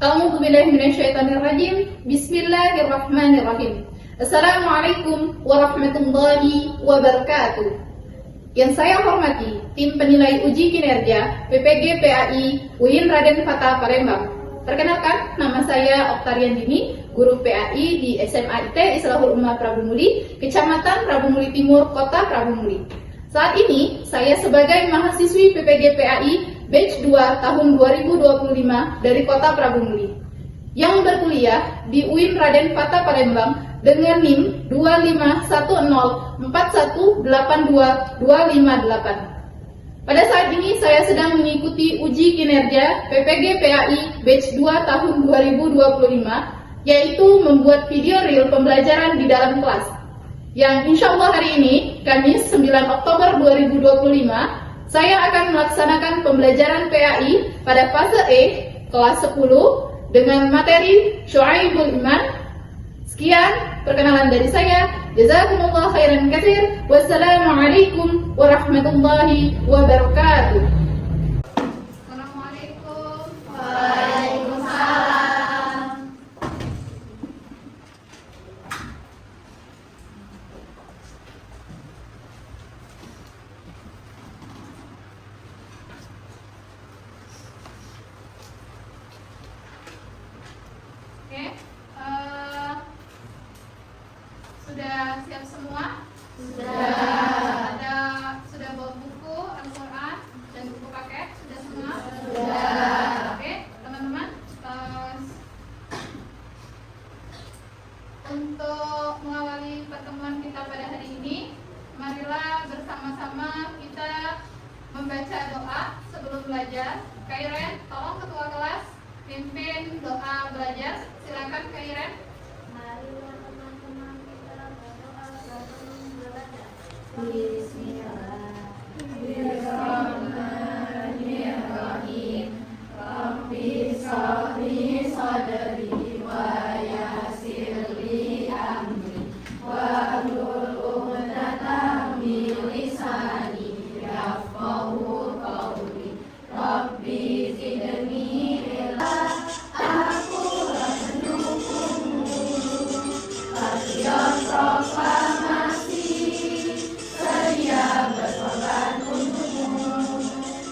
A'udzu billahi minasyaitonir rajim. Bismillahirrahmanirrahim. Assalamualaikum warahmatullahi wabarakatuh. Yang saya hormati tim penilai uji kinerja PPG PAI UIN Raden Fatah Palembang. Perkenalkan, nama saya Oktarian Dini, guru PAI di SMA IT Islahul Ummah Prabu Muli, Kecamatan Prabu Muli Timur, Kota Prabu Muli. Saat ini, saya sebagai mahasiswi PPG PAI Batch 2 tahun 2025 dari Kota Prabu Muli, yang berkuliah di UIN Raden Fatah Palembang dengan NIM 25104182258. Pada saat ini saya sedang mengikuti uji kinerja PPG PAI Batch 2 tahun 2025, yaitu membuat video reel pembelajaran di dalam kelas. Yang insya Allah hari ini, Kamis 9 Oktober 2025, saya akan melaksanakan pembelajaran PAI pada fase E, kelas 10, dengan materi Syu'aibul Iman. Sekian perkenalan dari saya. Jazakumullah khairan katsir. Wassalamualaikum warahmatullahi wabarakatuh. Assalamualaikum. Waalaikumsalam. Oke, sudah siap semua? Sudah. Sudah bawa buku Al-Quran dan buku paket? Sudah semua? Sudah. Oke, teman-teman, untuk mengawali pertemuan kita pada hari ini, marilah bersama-sama kita membaca doa sebelum belajar. Kak Iren, tolong ketua kelas pimpin doa belajar. Silakan Kak Iren. Marilah teman-teman kita berdoa sebelum belajar. Bismillahirrahmanirrahim. Rabbi shrahli sadri wa yassir li amri wahlul 'uqdatam min lisani yafqahu qawli. Rabbi zidni ilma. Aku pendukungmu, patriot proklamasi, sedia berkorban untukmu.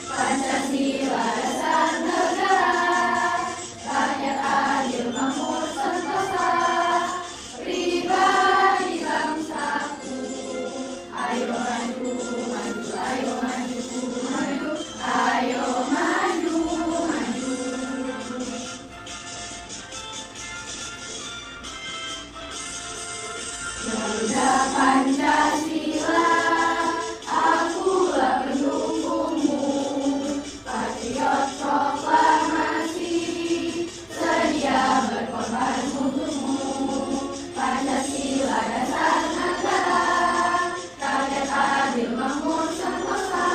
Pancasila dasar negara, rakyat adil makmur sentosa, pribadi bangsaku. Ayo maju, maju, ayo maju, maju, ayo maju, maju. Garuda Pancasila, akulah pendukungmu, patriot proklamasi, sedia berkorban untukmu. Pancasila dasar negara, rakyat adil makmur sentosa,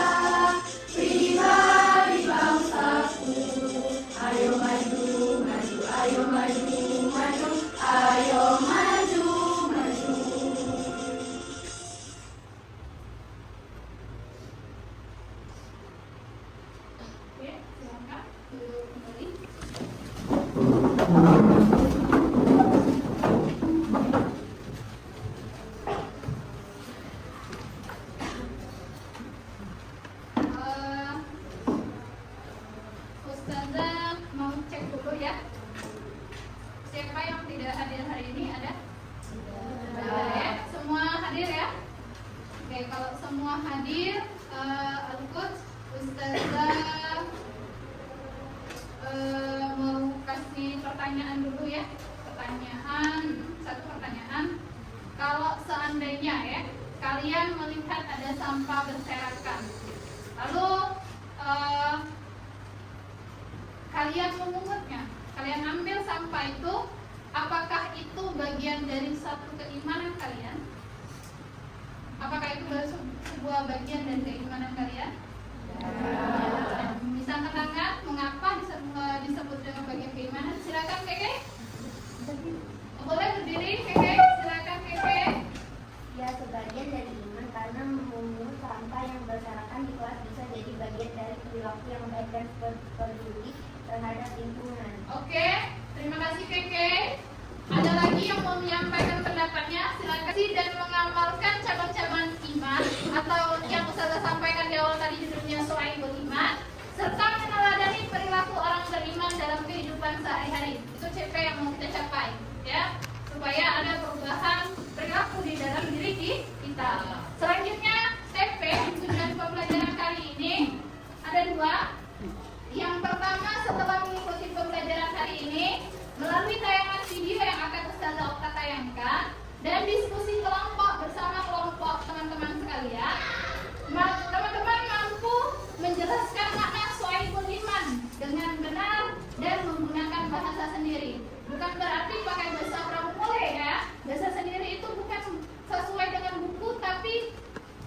pribadi bangsaku. Ayo maju, maju, ayo maju, maju, ayo maju, maju. Oke, silakan duduk kembali. Ustazah mau cek dulu ya. Siapa yang tidak hadir hari ini? Ada? Ada ya? Semua hadir ya? Oke, kalau semua hadir, Al-Quds, Ustazah mau kasih pertanyaan dulu ya. Satu pertanyaan. Kalau seandainya ya, kalian melihat ada sampah berserakan, lalu kalian memungutnya, kalian ambil sampah itu, apakah itu bagian dari satu keimanan kalian? Apakah itu sebuah bagian dari keimanan kalian? Ya. Bisa menerangkan mengapa disebut dengan bagian keimanan? Silakan Keke. Boleh berdiri Keke, silakan Keke. Ya, sebagian dari iman karena memungut sampah yang berserakan di kelas bisa jadi bagian dari perilaku yang baik dan peduli terhadap lingkungan. Oke, mau menyampaikan pendapatnya, silakan dan mengamalkan cabang-cabang iman atau yang Ustazah sampaikan di awal tadi judulnya Shu'aibul Iman, serta meneladani perilaku orang beriman dalam kehidupan sehari-hari. Itu CP yang mau kita capai, ya, supaya ada perubahan perilaku di dalam diri kita. Selanjutnya TP tujuan pembelajaran kali ini ada dua. Yang pertama, setelah mengikuti pembelajaran hari ini melalui tayangan video yang akan Ustazah Okta tayangkan dan diskusi kelompok bersama kelompok teman-teman sekalian, teman-teman mampu menjelaskan makna Shu'aibul Iman dengan benar dan menggunakan bahasa sendiri. Bukan berarti pakai bahasa Pramuka ya. Bahasa sendiri itu bukan sesuai dengan buku, tapi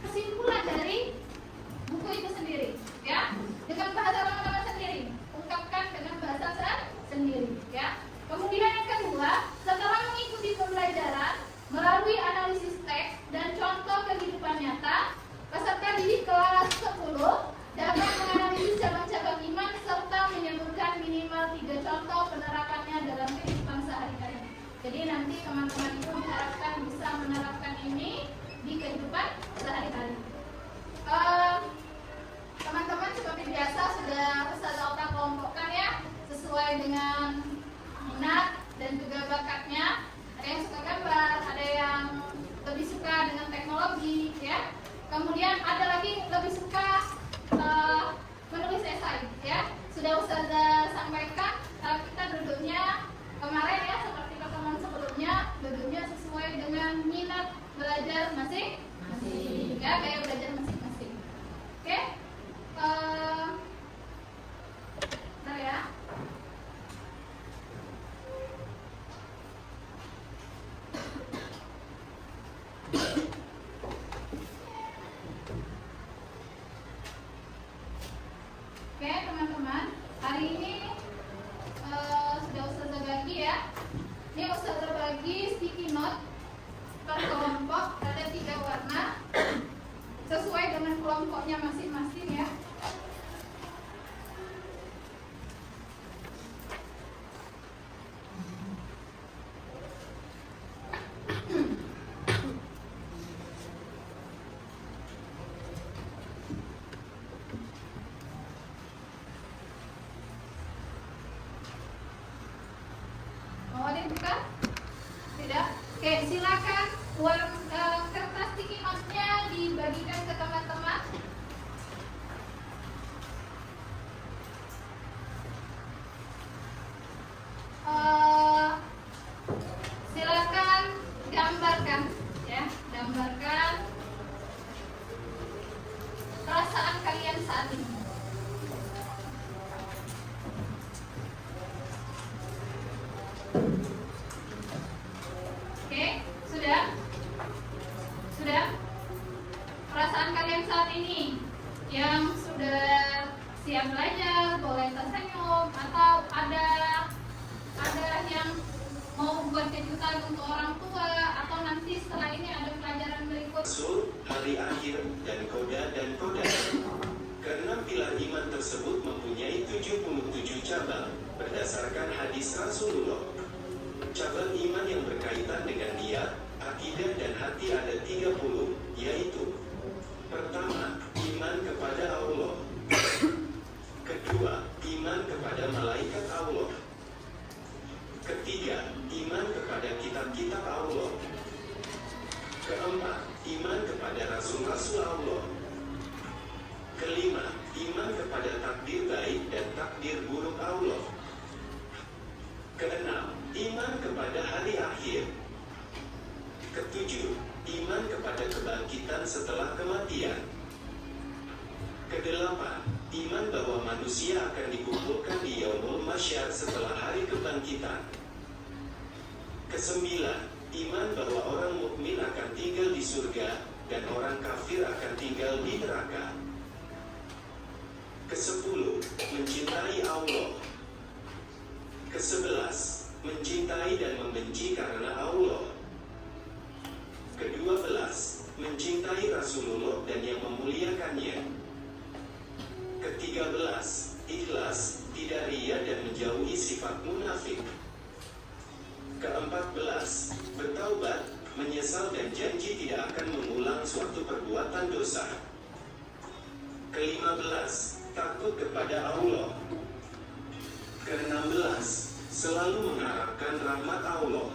kesimpulan dari buku itu sendiri, ya. Dengan bahasa teman-teman sendiri, ungkapkan dengan bahasa sendiri, ya. Kemudian yang kedua, setelah mengikuti pembelajaran melalui analisis teks dan contoh kehidupan nyata, peserta didik kelas 10 dapat menganalisis cabang-cabang iman serta menyebutkan minimal 3 contoh penerapannya dalam kehidupan sehari-hari. Jadi nanti teman-teman itu diharapkan bisa menerapkan ini di kehidupan sehari-hari. Teman-teman seperti biasa sudah Ustazah Okta kelompokkan ya, sesuai dengan minat dan juga bakatnya. Ada yang suka gambar, ada yang lebih suka dengan teknologi, ya. Kemudian ada lagi lebih suka menulis esai, ya. Sudah Ustazah sampaikan, kita duduknya kemarin ya, seperti pertemuan sebelumnya, duduknya sesuai dengan minat belajar masing-masing, ya, kayak belajar masing-masing. Oke. Bentar ya. Oke teman-teman, hari ini sudah Ustazah bagi ya. Ini Ustazah bagi sticky note per kelompok, ada 3 warna sesuai dengan kelompoknya masing-masing ya. Mau dibuka? Tidak? Oke, silakan kertas sticky note-nya dibagikan ke teman-teman. Silakan gambarkan, ya, gambarkan perasaan kalian saat ini. Oke, sudah? Sudah? Perasaan kalian saat ini yang sudah siap belajar, boleh tersenyum, atau ada yang mau buat kejutan untuk orang tua, atau nanti setelah ini ada pelajaran berikut. Rasul, hari akhir, dan koda. Karena pilar iman tersebut mempunyai 77 cabang berdasarkan hadis Rasulullah. Cabang iman yang berkaitan dengan niat, akidah dan hati ada 30, yaitu: pertama, iman kepada Allah. Kedua, iman kepada malaikat Allah. Ketiga, iman kepada kitab-kitab Allah. Keempat, iman kepada rasul-rasul Allah. Kelima, iman kepada takdir baik dan takdir buruk Allah. Keenam, iman kepada hari akhir. Ketujuh, iman kepada kebangkitan setelah kematian. Kedelapan, iman bahwa manusia akan dikumpulkan di Yaumul Mahsyar setelah hari kebangkitan. Kesembilan, iman bahwa orang mukmin akan tinggal di surga dan orang kafir akan tinggal di neraka. Kesepuluh, mencintai Allah. Kesebelas, mencintai dan membenci karena Allah. Kedua belas, mencintai Rasulullah dan yang memuliakannya. Ketiga belas, ikhlas, tidak ria dan menjauhi sifat munafik. Ke-14, bertaubat, menyesal dan janji tidak akan mengulang suatu perbuatan dosa. Ke-15, takut kepada Allah. Ke-16, selalu mengharapkan rahmat Allah.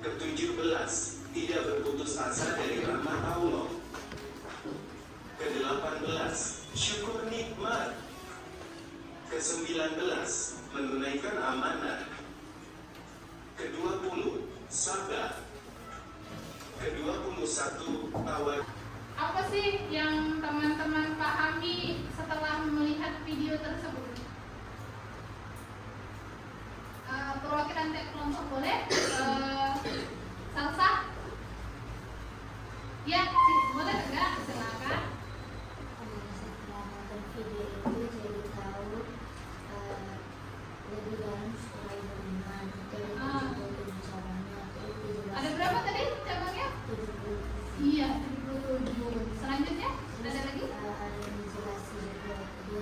Ke-17, tidak berputus asa dari rahmat Allah. Ke-18, syukur nikmat. Ke-19, menunaikan amanah. Ke-20, sabar. Ke-21, tawakal. Apa sih yang teman-teman pahami setelah melihat video tersebut? Perwakilan kelompok boleh? Salsa? Ya, boleh enggak? Silakan. Setelah nonton video itu jadi tahu lebih dalam soal beriman. Jadi caranya itu Ada berapa tadi cabangnya? 70. Iya, 77. Selanjutnya, ada lagi? Ada yang dijelasin juga jadi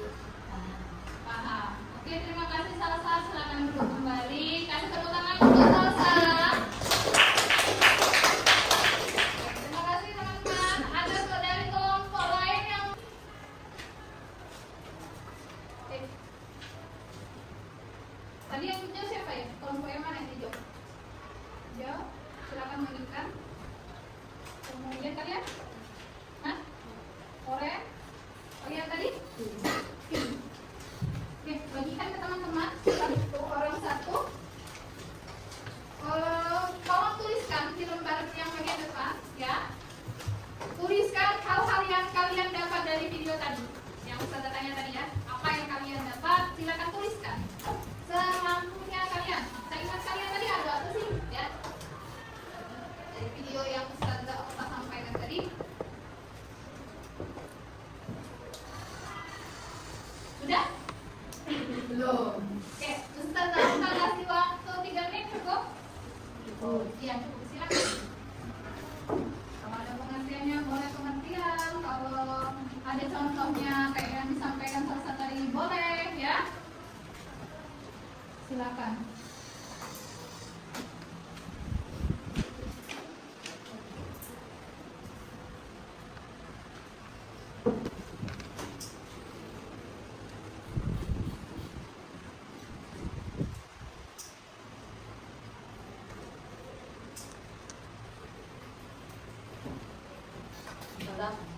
Paham. Oke, terima kasih Salsa. Silakan duduk kembali. Kasih tepuk tangan untuk Salsa. Terima kasih teman-teman. Ada dari kelompok lain yang tadi yang hijau siapa ya? Kelompok yang mana yang hijau? Hijau. Silakan menunjukkan. Kemudian kalian? Hah? Oranye? Kalian tadi? Oke, bagikan ke teman-teman satu orang satu. Tolong tuliskan di lembar yang bagian depan, ya. Tuliskan hal-hal yang kalian dapat dari video tadi. Yang Ustazah tanya tadi ya, apa yang kalian dapat? Silakan tuliskan. Semampunya kalian. Seingat kalian tadi ada apa sih? Ya. Dari video yang Ustazah sampaikan tadi. Sudah? Belum. Oke, Ustazah kasih waktu 3 menit cukup? Cukup. Iya, cukup. Silakan. Kalau ada pengertiannya boleh pengertian. Kalau ada contohnya kayak yang disampaikan Salsa tadi boleh, ya. Silakan.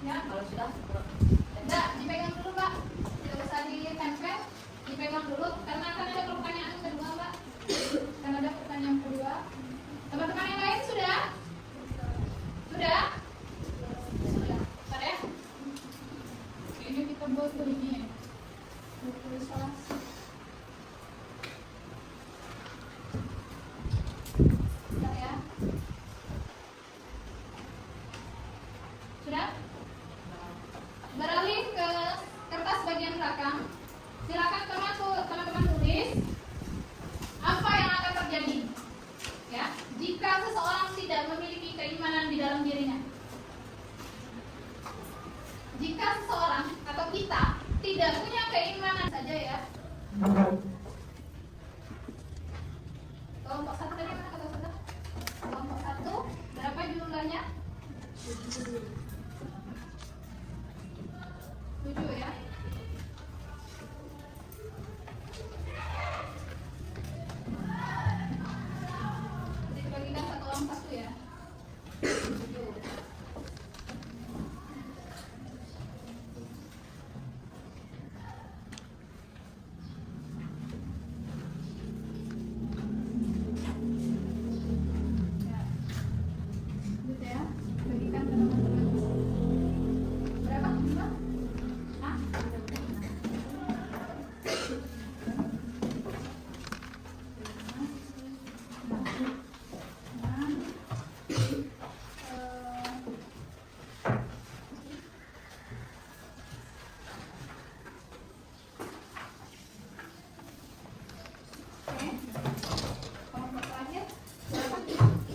Ya, kalau sudah. Enggak, dipegang dulu, Pak. Tidak usah ditempel. Dipegang dulu karena akan ada pertanyaan kedua, Pak. Karena ada pertanyaan kedua. Teman-teman yang lain sudah? Sudah? Sudah. Bentar ya. Ini kita buat begini. Buku salah. Bentar ya. Sudah? Beralih ke kertas bagian belakang. Silakan teman-teman tulis apa yang akan terjadi, ya, jika seseorang tidak memiliki keimanan di dalam dirinya. Jika seseorang atau kita tidak punya keimanan saja, ya. Kelompok 1 tadi mana kata Ustazah? Kelompok 1 berapa jumlahnya? 7 ya. Dibagikan satu orang satu ya. 7. Ya. Gitu ya. Bagikan ke teman-teman. Berapa? 5? Hah? Oke. Kelompok terakhir berapa? Tujuh ya.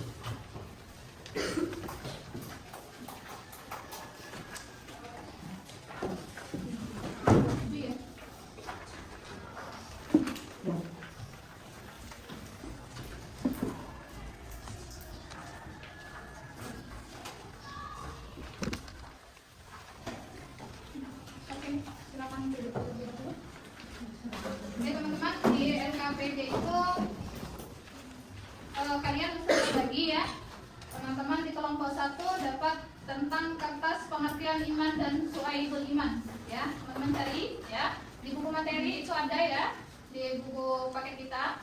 1 dapat tentang kertas pengertian iman dan syu'aibul iman. Ya, teman-teman cari ya. Di buku materi itu ada ya, di buku paket kita.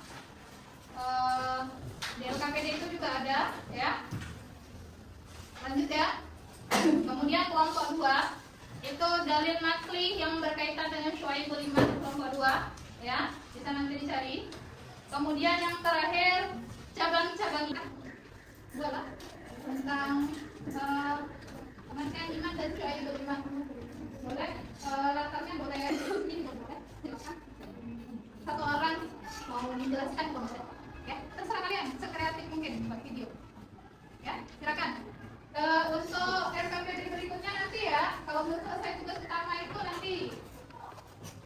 Di LKPD itu juga ada ya. Lanjut ya. Kemudian kelompok 2 itu dalil nakli yang berkaitan dengan syu'aibul iman, kelompok 2 ya. Bisa nanti dicari. Kemudian yang terakhir cabang-cabang adalah tentang pengertian iman dan syu'aibul iman. Boleh latarnya boleh ini boleh silakan. Satu orang mau menjelaskan konsep ya, terserah kalian sekreatif mungkin buat video ya, silakan. Untuk RKPD berikutnya nanti ya, kalau belum selesai tugas utama itu nanti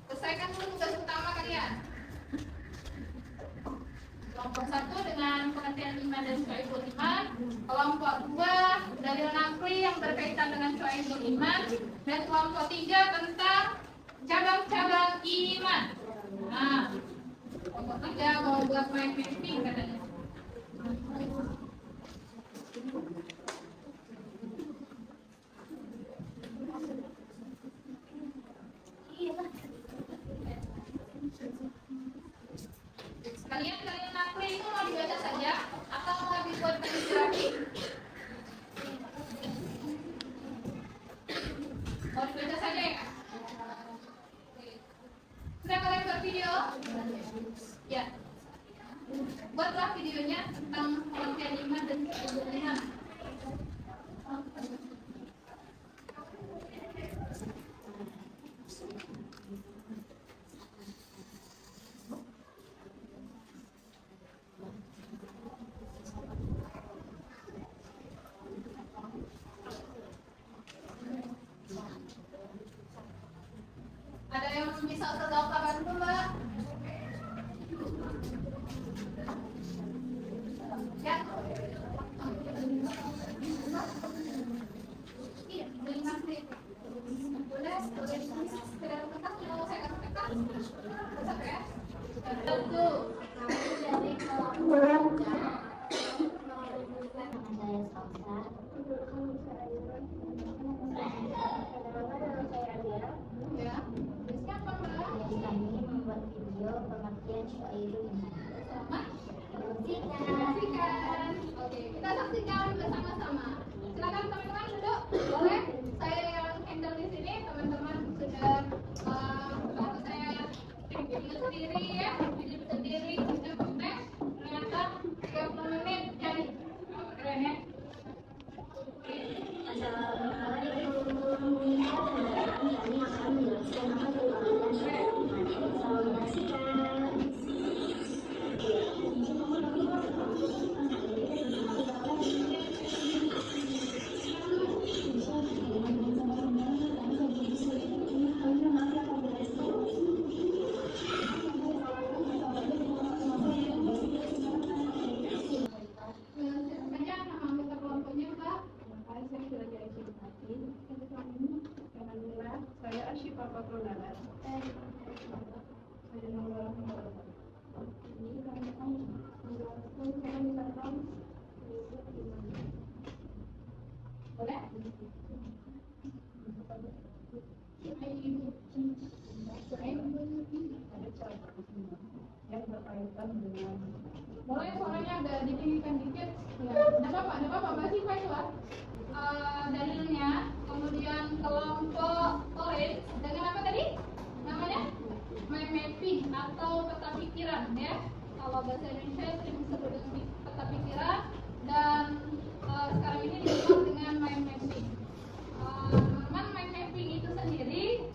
selesaikan dulu tugas utama kalian. Kelompok 1 dengan pengertian iman dan syu'aibul iman, kelompok 2 dalil nakli yang berkaitan dengan syu'aibul iman, dan kelompok 3 tentang cabang-cabang iman. Nah, kelompok 3 mau buat main mapping katanya. Kalian nakli itu mau dibaca saja atau mau dibuat kaligrafi? Mau dibaca saja ya? Sudah kalian buat video? Ya. Buatlah videonya tentang pengertian iman dan syu'aibul iman. Ada yang bisa terdaftar bantu Mbak? Ya. Iya, boleh nanti. Boleh, sekedar kertas mau saya kasih kertas. Tetap ya. Satu. Dari kelompok Ya. Siapa Mbak? kami membuat video pengertian syu'aibul iman. Selamat. Saksikan. Saksikan. Oke, kita saksikan bersama-sama. Silakan teman-teman duduk. Boleh? Saya yang handle di sini. Teman-teman sudah bantu saya video sendiri ya, video sendiri, sudah konten. Ternyata 30 menit jadi keren ya. Assalamualaikum warahmatullahi wabarakatuh. Kami akan menjelaskan apa itu pengertian syu'aibul iman. Selamat menyaksikan. Silakan nama anggota kelompoknya Mbak. Saya sudah jadi simpati. Alhamdulillah, saya Asyifa Patronala. Saya nomor ini kami akan menjelaskan tentang boleh? Yang berkaitan dengan boleh suaranya agak ditinggikan dikit ya. Ada apa Mbak Siva itu lah. Dalilnya kemudian kelompok orange dengan apa tadi namanya mind mapping atau peta pikiran ya, kalau bahasa Indonesia sering disebut dengan peta pikiran, dan sekarang ini dikenal dengan mind mapping. Teman-teman, mind mapping itu sendiri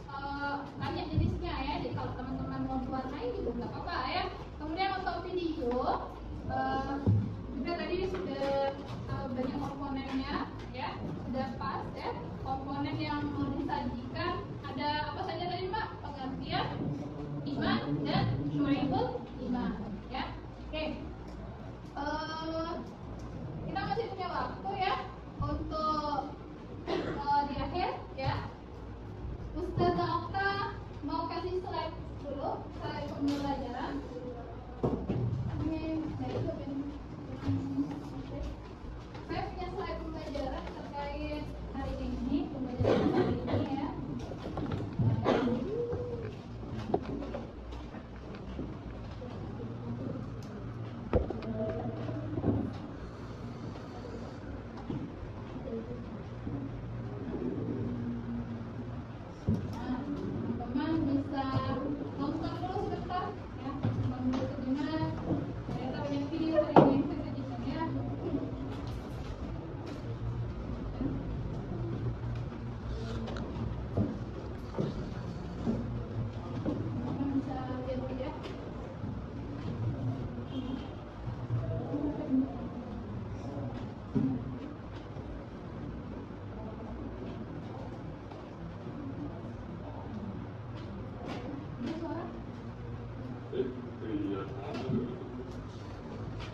banyak jenisnya ya, jadi kalau teman-teman mau warnai juga nggak apa-apa ya. Kemudian untuk video juga tadi sudah banyak komponennya ya, sudah pas ya. Komponen yang mau disajikan ada apa saja tadi Mbak? Pengertian iman dan syu'aibul iman ya. Oke. Kita masih punya waktu ya untuk di akhir ya. Ustazah Okta mau kasih slide dulu, slide pembelajaran. Ini saya punya slide pembelajaran.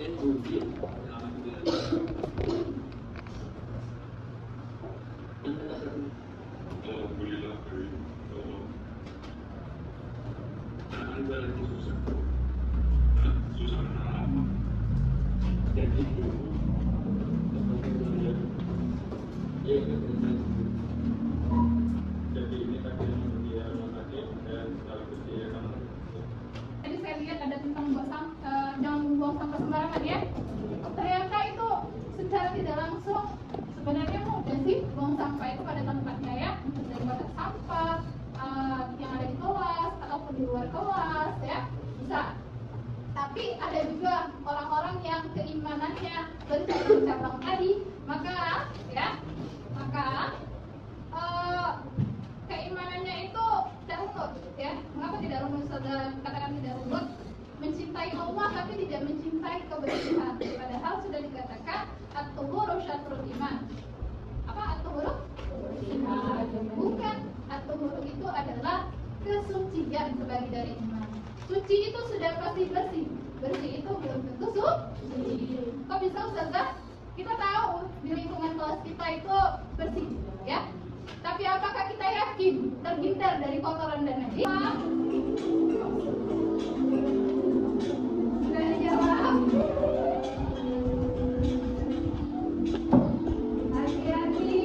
Alhamdulillah, Allah. Anda lagi susah. Susah apa? Jadi dulu, jadi ini tadi dia sakit dan sekaligus dia kamar. Tadi saya lihat ada tentang jangan membuang sampah sembarangan ya. Ternyata itu secara tidak langsung sebenarnya mudah sih buang sampah itu pada tempatnya ya, dari kotak sampah yang ada di kelas ataupun di luar kelas ya bisa. Tapi ada juga orang-orang yang keimanannya bercabang-cabang tadi, maka keimanannya itu tidak runut ya. Mengapa tidak runut? Saudara katakan tidak runut, mencintai Allah tapi tidak mencintai kebersihan. Padahal sudah dikatakan at-tuhuru syatrul iman. Apa at-tuhuru? Bukan, at-tuhuru itu adalah kesucian sebagai dari iman. Suci itu sudah pasti bersih. Bersih itu belum tentu suci. Kok bisa Ustazah? Kita tahu di lingkungan kelas kita itu bersih ya. Tapi apakah kita yakin terhindar dari kotoran dan najis? Sudah dijawab. Hati-hati,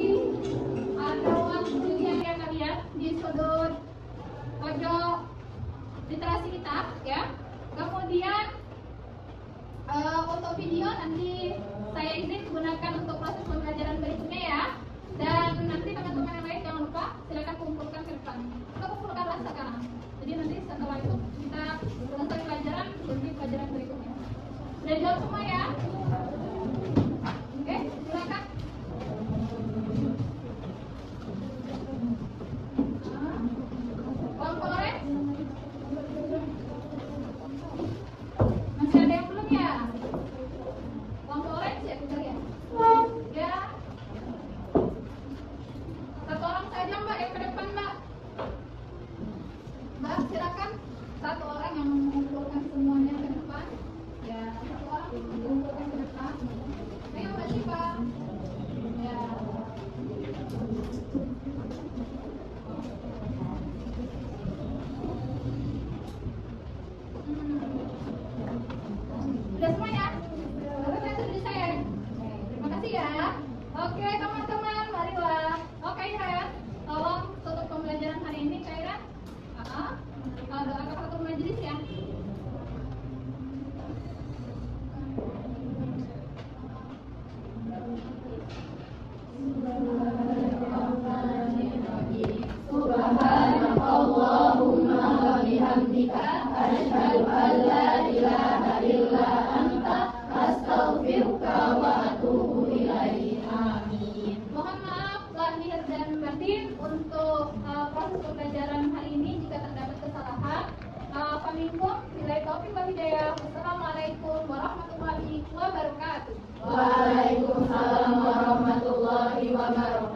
ada waktunya ya kalian di sudut pojok literasi kita ya. Kemudian untuk video nanti saya izin gunakan untuk proses pembelajaran berikutnya ya. Dan nanti teman-teman yang lain jangan lupa silakan kumpulkan ke depan. Kita kumpulkanlah sekarang. Jadi nanti setelah itu kita selesai pelajaran, berarti pelajaran berikutnya. Sudah jawab semua ya? Oke, silakan. Kelompok orange? Masih ada yang belum ya? Kelompok orange ya kita lihat. Ya. Satu orang saja Mbak yang ke depan Mbak. Mbak silakan. Satu orang yang mengumpulkan semuanya ke depan. Ya, satu orang mengumpulkan ke depan. Ayo Mbak Syifa. Ya. Sudah semua ya? Bapak saya sudah saya. Terima kasih ya. Oke teman-teman, marilah. Oke ya. Tolong tutup pembelajaran hari ini Kairan. Doa kafaratul majelis ya. Subhanakallahumma wa bihamdika asyhadu an la ilaha illa anta astaghfiruka wa atubu ilaik. Amin. Mohon maaf lahir dan batin untuk proses pembelajaran hari ini jika terdapat kesalahan. Paminkum, billahi taufiq wal hidayah. Wassalamualaikum warahmatullahi wabarakatuh. Waalaikumsalam warahmatullahi wabarakatuh.